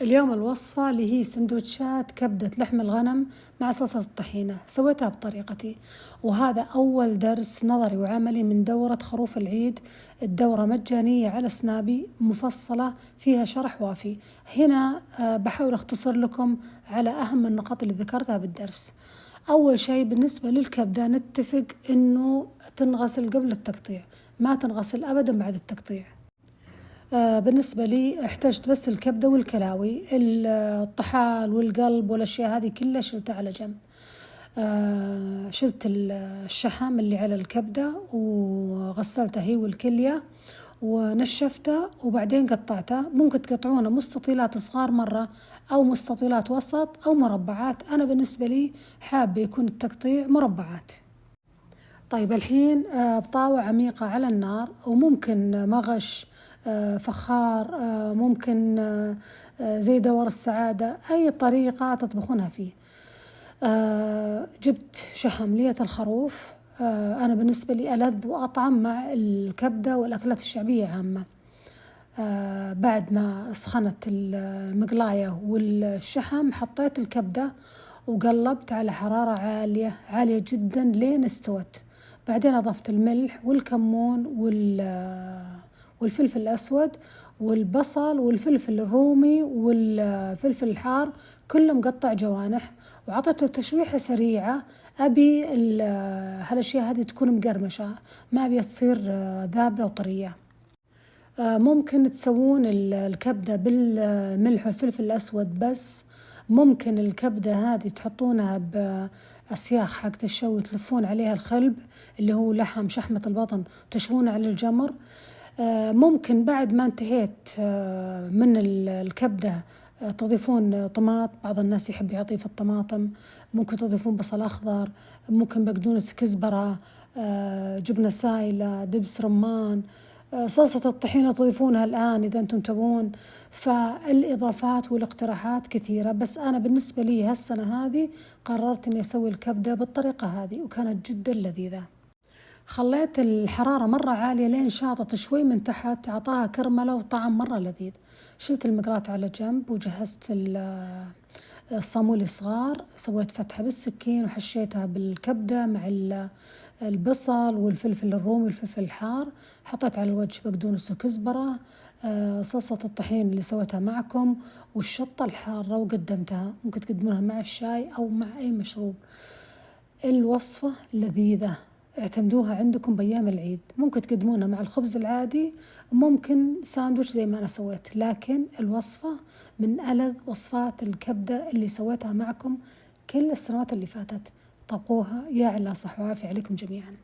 اليوم الوصفة اللي هي سندوتشات كبدة لحم الغنم مع سلطة الطحينة، سويتها بطريقتي، وهذا أول درس نظري وعملي من دورة خروف العيد. الدورة مجانية على سنابي، مفصلة فيها شرح وافي. هنا بحاول أختصر لكم على أهم النقاط اللي ذكرتها بالدرس. أول شيء بالنسبة للكبدة نتفق إنه تنغسل قبل التقطيع، ما تنغسل أبدا بعد التقطيع. بالنسبة لي احتجت بس الكبدة والكلاوي، الطحال والقلب والأشياء هذه كلها شلتها على جنب. شلت الشحم اللي على الكبدة وغسلتها هي والكلية ونشفتها وبعدين قطعتها. ممكن تقطعونها مستطيلات صغار مرة أو مستطيلات وسط أو مربعات. أنا بالنسبة لي حابة يكون التقطيع مربعات. طيب الحين بطاوة عميقة على النار، وممكن مغش، فخار، ممكن زي دور السعادة، أي طريقة تطبخونها فيه. جبت شحم لية الخروف، أنا بالنسبة لي ألذ وأطعم مع الكبدة والأكلات الشعبية عامة. بعد ما سخنت المقلاية والشحم حطيت الكبدة وقلبت على حرارة عالية جدا لين استوت. بعدين أضفت الملح والكمون والفلفل الأسود والبصل والفلفل الرومي والفلفل الحار، كله مقطع جوانح، وعطيته تشويحة سريعة. أبي هالأشياء هذه تكون مقرمشة، ما أبي تصير ذابلة وطرية. ممكن تسوون الكبدة بالملح والفلفل الأسود بس. ممكن الكبدة هذه تحطونها بأسياخ حق الشوي، تلفون عليها الخلب اللي هو شحمة البطن، تشوونه على الجمر. ممكن بعد ما انتهيت من الكبدة تضيفون طماط، بعض الناس يحب يضيف الطماطم، ممكن تضيفون بصل أخضر، ممكن بقدونس، كزبرة، جبنة سايلة، دبس رمان، صلصة الطحينة تضيفونها الآن إذا أنتم تبون. فالإضافات والاقتراحات كثيرة، بس أنا بالنسبة لي هالسنة هذه قررت إني أسوي الكبدة بالطريقة هذه، وكانت جدا لذيذة. خليت الحرارة مرة عالية لين شاطت شوي من تحت، عطاها كرملة وطعم مرة لذيذ. شلت المقلاة على جنب وجهزت الصامولي صغار، سويت فتحة بالسكين وحشيتها بالكبدة مع البصل والفلفل الرومي والفلفل الحار. حطيت على الوجه بقدونس وكزبرة، صلصة الطحين اللي سويتها معكم والشطة الحارة وقدمتها. ممكن تقدمونها مع الشاي أو مع أي مشروب. الوصفة لذيذة، اعتمدوها عندكم بأيام العيد. ممكن تقدمونها مع الخبز العادي، ممكن ساندويش زي ما أنا سويت، لكن الوصفة من ألذ وصفات الكبدة اللي سويتها معكم كل السنوات اللي فاتت. طبقوها، يا على صح وعافية عليكم جميعا.